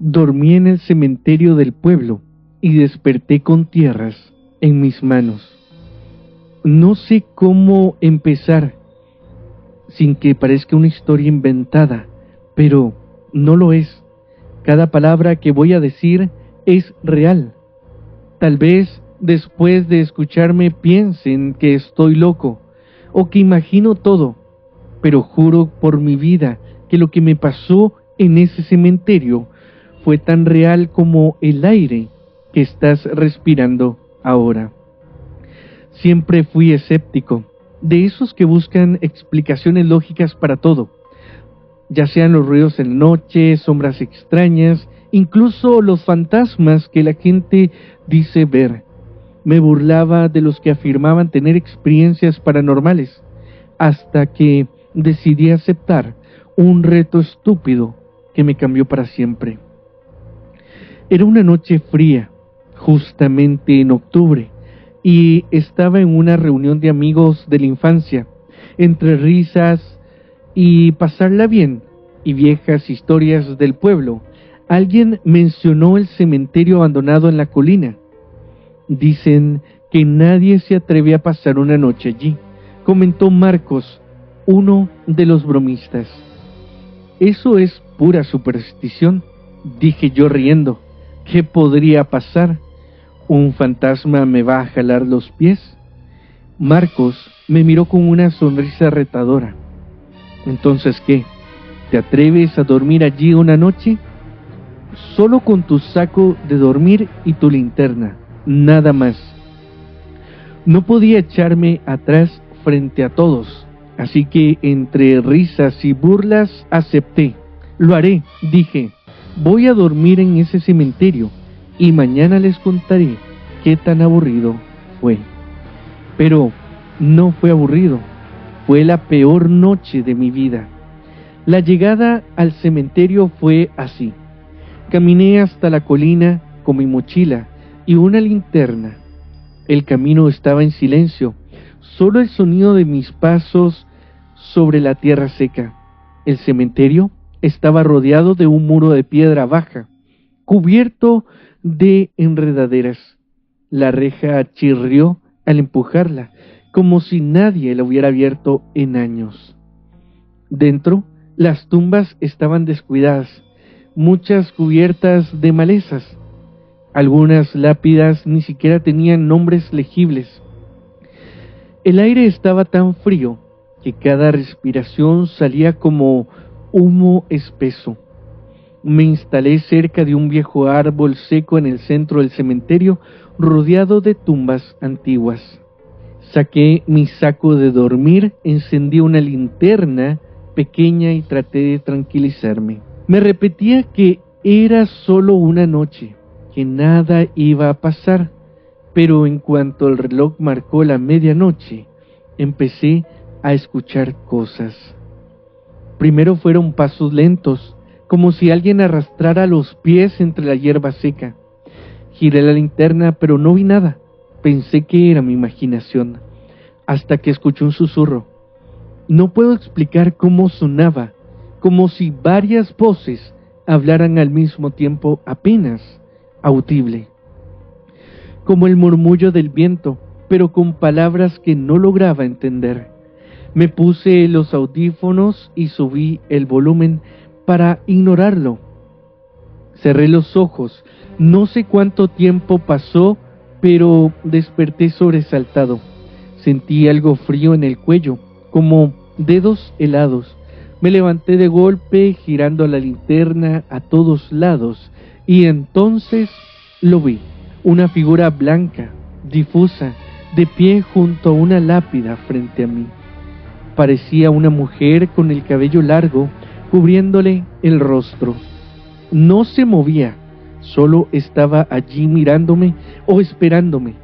Dormí en el cementerio del pueblo y desperté con tierras en mis manos. No sé cómo empezar sin que parezca una historia inventada, pero no lo es. Cada palabra que voy a decir es real. Tal vez después de escucharme piensen que estoy loco o que imagino todo, pero juro por mi vida que lo que me pasó en ese cementerio fue tan real como el aire que estás respirando ahora. Siempre fui escéptico, de esos que buscan explicaciones lógicas para todo, ya sean los ruidos en la noche, sombras extrañas, incluso los fantasmas que la gente dice ver. Me burlaba de los que afirmaban tener experiencias paranormales, hasta que decidí aceptar un reto estúpido que me cambió para siempre. Era una noche fría, justamente en octubre, y estaba en una reunión de amigos de la infancia. Entre risas y pasarla bien y viejas historias del pueblo, alguien mencionó el cementerio abandonado en la colina. Dicen que nadie se atreve a pasar una noche allí, comentó Marcos, uno de los bromistas. Eso es pura superstición, dije yo riendo. ¿Qué podría pasar? ¿Un fantasma me va a jalar los pies? Marcos me miró con una sonrisa retadora. ¿Entonces qué? ¿Te atreves a dormir allí una noche? Solo con tu saco de dormir y tu linterna, nada más. No podía echarme atrás frente a todos, así que entre risas y burlas acepté. Lo haré, dije. Voy a dormir en ese cementerio y mañana les contaré qué tan aburrido fue. Pero no fue aburrido, fue la peor noche de mi vida. La llegada al cementerio fue así. Caminé hasta la colina con mi mochila y una linterna. El camino estaba en silencio, solo el sonido de mis pasos sobre la tierra seca. El cementerio estaba rodeado de un muro de piedra baja, cubierto de enredaderas. La reja chirrió al empujarla, como si nadie la hubiera abierto en años. Dentro, las tumbas estaban descuidadas, muchas cubiertas de malezas. Algunas lápidas ni siquiera tenían nombres legibles. El aire estaba tan frío que cada respiración salía como humo espeso. Me instalé cerca de un viejo árbol seco en el centro del cementerio, rodeado de tumbas antiguas. Saqué mi saco de dormir, encendí una linterna pequeña y traté de tranquilizarme. Me repetía que era solo una noche, que nada iba a pasar, pero en cuanto el reloj marcó la medianoche, empecé a escuchar cosas. Primero fueron pasos lentos, como si alguien arrastrara los pies entre la hierba seca. Giré la linterna, pero no vi nada. Pensé que era mi imaginación, hasta que escuché un susurro. No puedo explicar cómo sonaba, como si varias voces hablaran al mismo tiempo, apenas audible. Como el murmullo del viento, pero con palabras que no lograba entender. Me puse los audífonos y subí el volumen para ignorarlo. Cerré los ojos. No sé cuánto tiempo pasó, pero desperté sobresaltado. Sentí algo frío en el cuello, como dedos helados. Me levanté de golpe, girando la linterna a todos lados, y entonces lo vi. Una figura blanca, difusa, de pie junto a una lápida frente a mí. Parecía una mujer con el cabello largo, cubriéndole el rostro. No se movía, solo estaba allí mirándome o esperándome.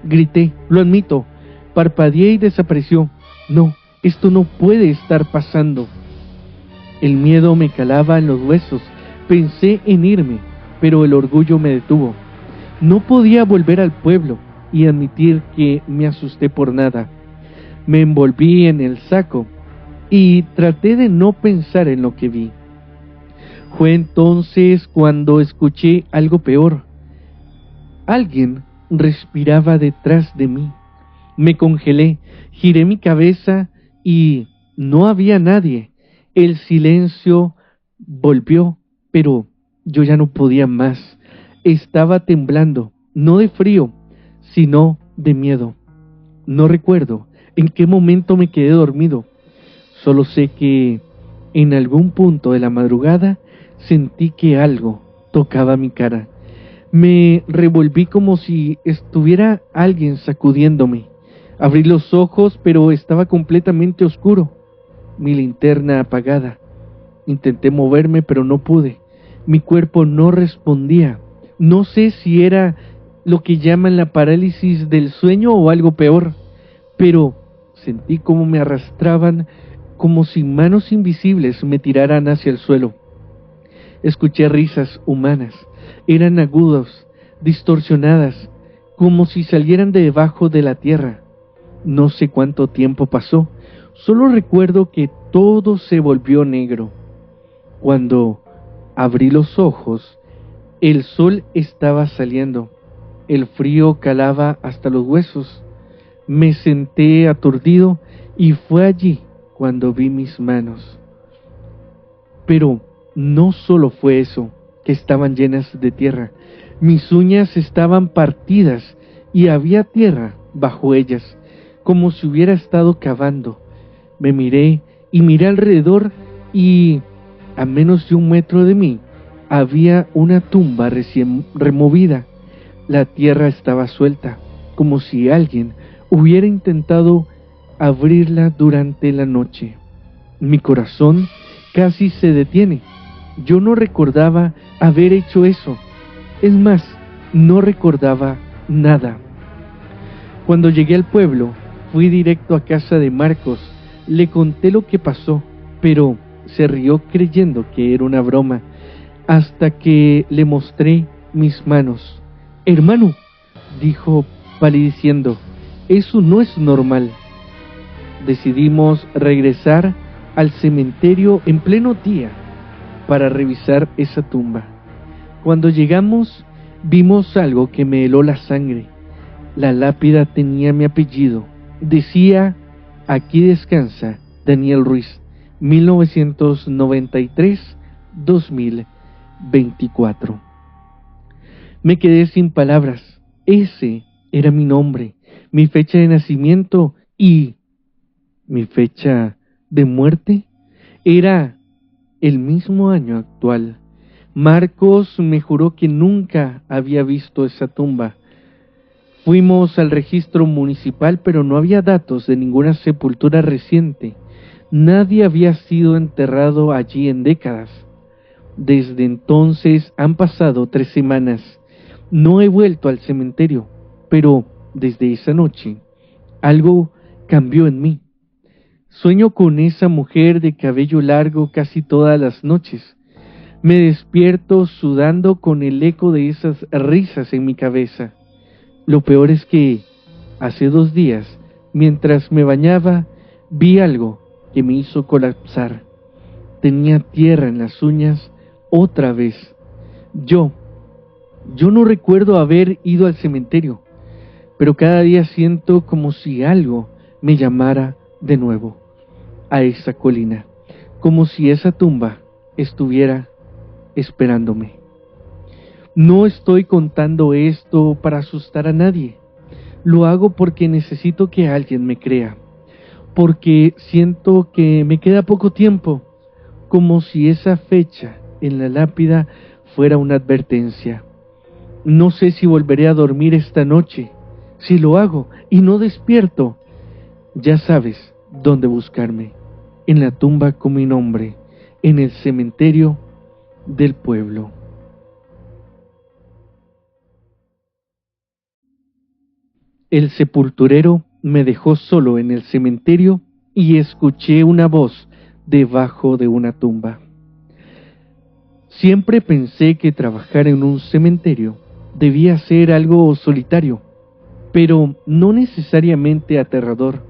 Grité, lo admito, parpadeé y desapareció. No, esto no puede estar pasando. El miedo me calaba en los huesos. Pensé en irme, pero el orgullo me detuvo. No podía volver al pueblo y admitir que me asusté por nada. Me envolví en el saco y traté de no pensar en lo que vi. Fue entonces cuando escuché algo peor. Alguien respiraba detrás de mí. Me congelé, giré mi cabeza y no había nadie. El silencio volvió, pero yo ya no podía más. Estaba temblando, no de frío, sino de miedo. No recuerdo en qué momento me quedé dormido. Solo sé que en algún punto de la madrugada sentí que algo tocaba mi cara. Me revolví como si estuviera alguien sacudiéndome. Abrí los ojos, pero estaba completamente oscuro. Mi linterna apagada. Intenté moverme, pero no pude. Mi cuerpo no respondía. No sé si era lo que llaman la parálisis del sueño o algo peor, pero sentí como me arrastraban, como si manos invisibles me tiraran hacia el suelo. Escuché risas humanas. Eran agudos, distorsionadas, como si salieran de debajo de la tierra. No sé cuánto tiempo pasó, solo recuerdo que todo se volvió negro. Cuando abrí los ojos, el sol estaba saliendo, el frío calaba hasta los huesos. Me senté aturdido y fue allí cuando vi mis manos. Pero no solo fue eso, que estaban llenas de tierra. Mis uñas estaban partidas y había tierra bajo ellas, como si hubiera estado cavando. Me miré y miré alrededor y a menos de 1 metro de mí había una tumba recién removida. La tierra estaba suelta, como si alguien hubiera intentado abrirla durante la noche. Mi corazón casi se detiene. Yo no recordaba haber hecho eso. Es más, no recordaba nada. Cuando llegué al pueblo, fui directo a casa de Marcos. Le conté lo que pasó, pero se rió creyendo que era una broma, hasta que le mostré mis manos. «Hermano», dijo palideciendo, «eso no es normal». Decidimos regresar al cementerio en pleno día para revisar esa tumba. Cuando llegamos, vimos algo que me heló la sangre. La lápida tenía mi apellido. Decía: «Aquí descansa Daniel Ruiz, 1993-2024». Me quedé sin palabras. Ese era mi nombre, mi fecha de nacimiento y mi fecha de muerte. Era el mismo año actual. Marcos me juró que nunca había visto esa tumba. Fuimos al registro municipal, pero no había datos de ninguna sepultura reciente. Nadie había sido enterrado allí en décadas. Desde entonces han pasado 3 semanas. No he vuelto al cementerio, pero desde esa noche algo cambió en mí. Sueño con esa mujer de cabello largo casi todas las noches. Me despierto sudando con el eco de esas risas en mi cabeza. Lo peor es que hace 2 días, mientras me bañaba, vi algo que me hizo colapsar. Tenía tierra en las uñas otra vez. Yo no recuerdo haber ido al cementerio, pero cada día siento como si algo me llamara de nuevo a esa colina, como si esa tumba estuviera esperándome. No estoy contando esto para asustar a nadie. Lo hago porque necesito que alguien me crea, porque siento que me queda poco tiempo, como si esa fecha en la lápida fuera una advertencia. No sé si volveré a dormir esta noche. Si lo hago y no despierto, ya sabes dónde buscarme, en la tumba con mi nombre, en el cementerio del pueblo. El sepulturero me dejó solo en el cementerio y escuché una voz debajo de una tumba. Siempre pensé que trabajar en un cementerio debía ser algo solitario, pero no necesariamente aterrador.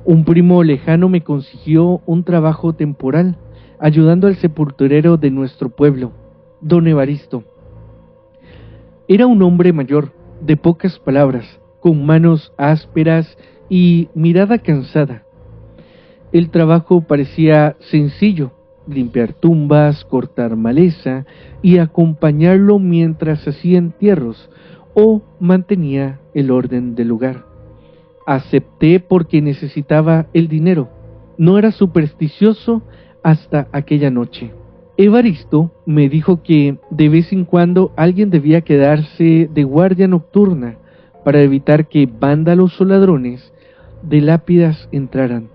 Un primo lejano me consiguió un trabajo temporal ayudando al sepulturero de nuestro pueblo, don Evaristo. Era un hombre mayor, de pocas palabras, con manos ásperas y mirada cansada. El trabajo parecía sencillo: limpiar tumbas, cortar maleza y acompañarlo mientras hacía entierros o mantenía el orden del lugar. Acepté porque necesitaba el dinero. No era supersticioso hasta aquella noche. Evaristo me dijo que de vez en cuando alguien debía quedarse de guardia nocturna para evitar que vándalos o ladrones de lápidas entraran.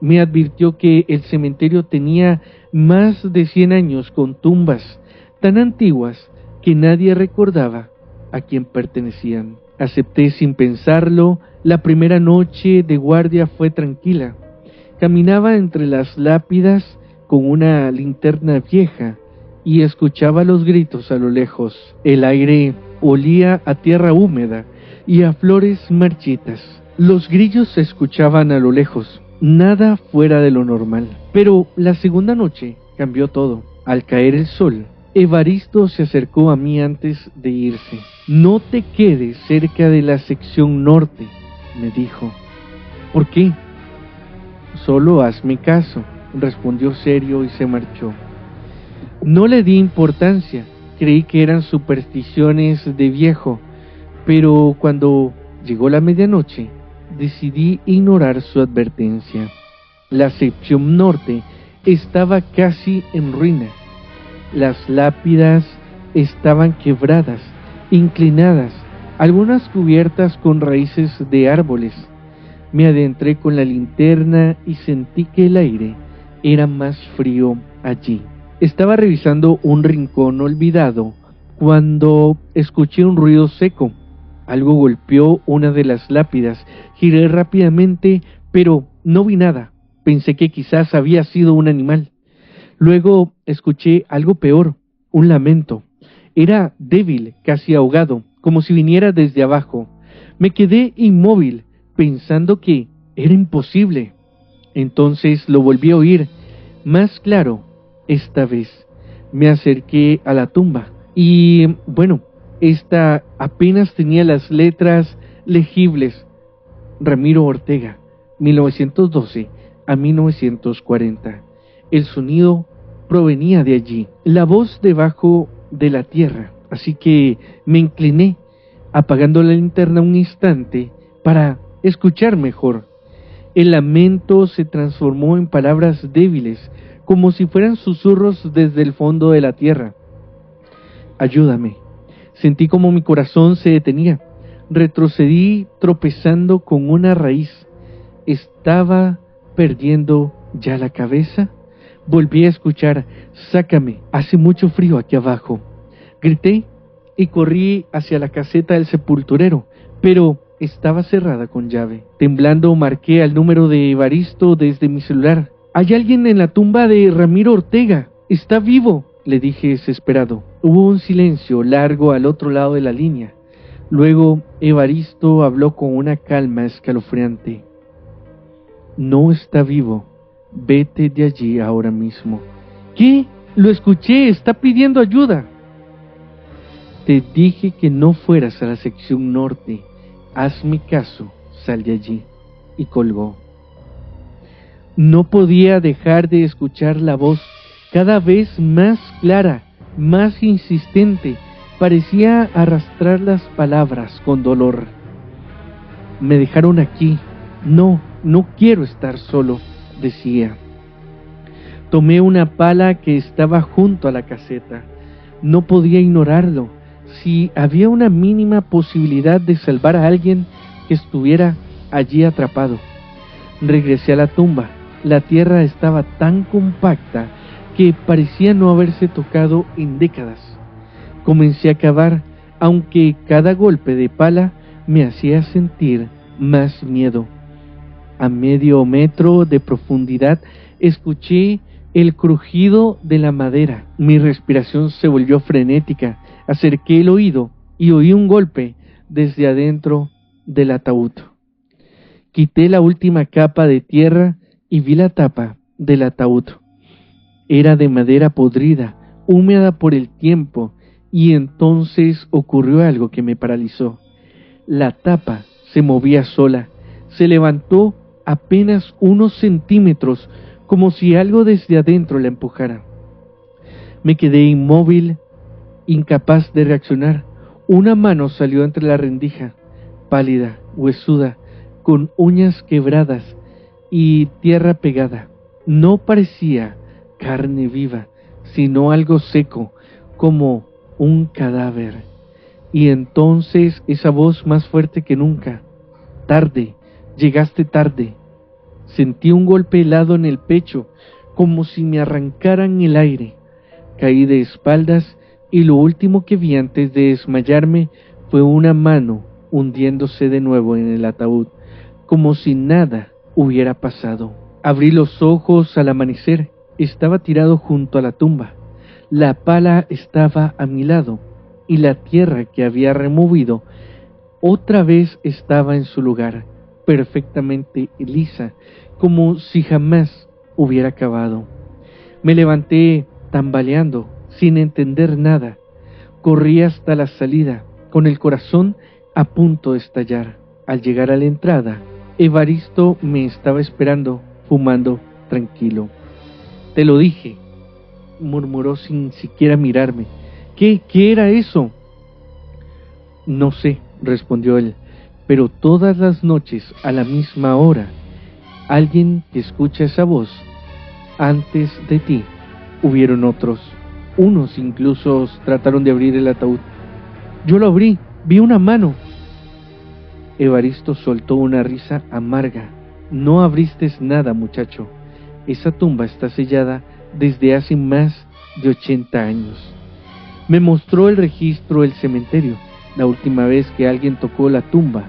Me advirtió que el cementerio tenía más de 100 años, con tumbas tan antiguas que nadie recordaba a quién pertenecían. Acepté sin pensarlo. La primera noche de guardia fue tranquila. Caminaba entre las lápidas con una linterna vieja y escuchaba los gritos a lo lejos. El aire olía a tierra húmeda y a flores marchitas. Los grillos se escuchaban a lo lejos, nada fuera de lo normal. Pero la segunda noche cambió todo. Al caer el sol, Evaristo se acercó a mí antes de irse. «No te quedes cerca de la sección norte», me dijo. «¿Por qué?» «Solo hazme caso», respondió serio y se marchó. No le di importancia, creí que eran supersticiones de viejo, pero cuando llegó la medianoche, decidí ignorar su advertencia. La sección norte estaba casi en ruina. Las lápidas estaban quebradas, inclinadas, algunas cubiertas con raíces de árboles. Me adentré con la linterna y sentí que el aire era más frío allí. Estaba revisando un rincón olvidado cuando escuché un ruido seco. Algo golpeó una de las lápidas. Giré rápidamente, pero no vi nada. Pensé que quizás había sido un animal. Luego escuché algo peor, un lamento. Era débil, casi ahogado, como si viniera desde abajo. Me quedé inmóvil, pensando que era imposible. Entonces lo volví a oír, más claro. Esta vez me acerqué a la tumba y, bueno, esta apenas tenía las letras legibles: Ramiro Ortega, 1912 a 1940. El sonido provenía de allí, la voz debajo de la tierra, así que me incliné, apagando la linterna un instante para escuchar mejor. El lamento se transformó en palabras débiles, como si fueran susurros desde el fondo de la tierra. «Ayúdame». Sentí como mi corazón se detenía. Retrocedí tropezando con una raíz. ¿Estaba perdiendo ya la cabeza? Volví a escuchar: «Sácame, hace mucho frío aquí abajo». Grité y corrí hacia la caseta del sepulturero, pero estaba cerrada con llave. Temblando marqué el número de Evaristo desde mi celular. «Hay alguien en la tumba de Ramiro Ortega. Está vivo», le dije desesperado. Hubo un silencio largo al otro lado de la línea. Luego Evaristo habló con una calma escalofriante. «No está vivo. Vete de allí ahora mismo». «¿Qué? Lo escuché, está pidiendo ayuda». «Te dije que no fueras a la sección norte. Hazme caso, sal de allí». Y colgó. No podía dejar de escuchar la voz, cada vez más clara, más insistente. Parecía arrastrar las palabras con dolor. «Me dejaron aquí. No quiero estar solo», decía. Tomé una pala que estaba junto a la caseta. No podía ignorarlo. Si había una mínima posibilidad de salvar a alguien que estuviera allí atrapado. Regresé a la tumba. La tierra estaba tan compacta que parecía no haberse tocado en décadas. Comencé a cavar, aunque cada golpe de pala me hacía sentir más miedo. A medio metro de profundidad escuché el crujido de la madera. Mi respiración se volvió frenética. Acerqué el oído y oí un golpe desde adentro del ataúd. Quité la última capa de tierra y vi la tapa del ataúd. Era de madera podrida, húmeda por el tiempo, y entonces ocurrió algo que me paralizó. La tapa se movía sola, se levantó apenas unos centímetros, como si algo desde adentro la empujara. Me quedé inmóvil, incapaz de reaccionar. Una mano salió entre la rendija, pálida, huesuda, con uñas quebradas y tierra pegada. No parecía carne viva, sino algo seco, como un cadáver. Y entonces esa voz más fuerte que nunca: tarde, llegaste tarde. Sentí un golpe helado en el pecho, como si me arrancaran el aire. Caí de espaldas y lo último que vi antes de desmayarme fue una mano hundiéndose de nuevo en el ataúd, como si nada hubiera pasado. Abrí los ojos al amanecer. Estaba tirado junto a la tumba. La pala estaba a mi lado y la tierra que había removido otra vez estaba en su lugar, perfectamente lisa, como si jamás hubiera acabado. Me levanté tambaleando, sin entender nada. Corrí hasta la salida, con el corazón a punto de estallar. Al llegar a la entrada, Evaristo me estaba esperando, fumando tranquilo. Te lo dije, murmuró sin siquiera mirarme. ¿Qué era eso? No sé, respondió él, pero todas las noches, a la misma hora, alguien que escucha esa voz. Antes de ti, hubieron otros. Unos incluso trataron de abrir el ataúd. Yo lo abrí, vi una mano. Evaristo soltó una risa amarga. No abriste nada, muchacho. Esa tumba está sellada desde hace más de 80 años. Me mostró el registro del cementerio. La última vez que alguien tocó la tumba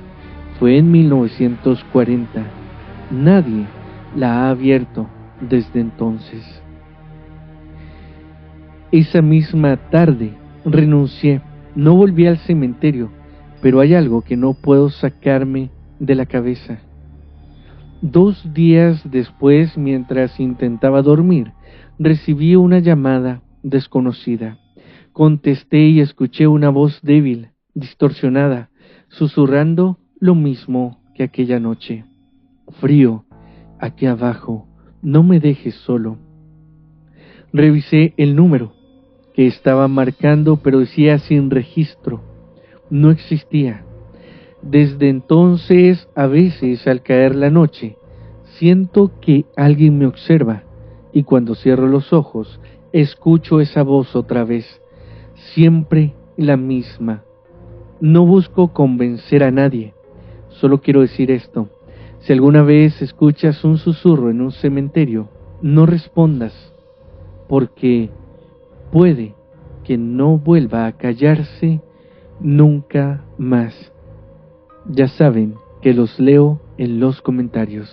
fue en 1940. Nadie la ha abierto desde entonces. Esa misma tarde renuncié, no volví al cementerio, pero hay algo que no puedo sacarme de la cabeza. 2 días después, mientras intentaba dormir, recibí una llamada desconocida. Contesté y escuché una voz débil, distorsionada, susurrando lo mismo que aquella noche. Frío, aquí abajo, no me dejes solo. Revisé el número que estaba marcando, pero decía sin registro. No existía. Desde entonces, a veces al caer la noche, siento que alguien me observa, y cuando cierro los ojos, escucho esa voz otra vez, siempre la misma. No busco convencer a nadie, solo quiero decir esto: si alguna vez escuchas un susurro en un cementerio, no respondas, porque puede que no vuelva a callarse nunca más. Ya saben que los leo en los comentarios.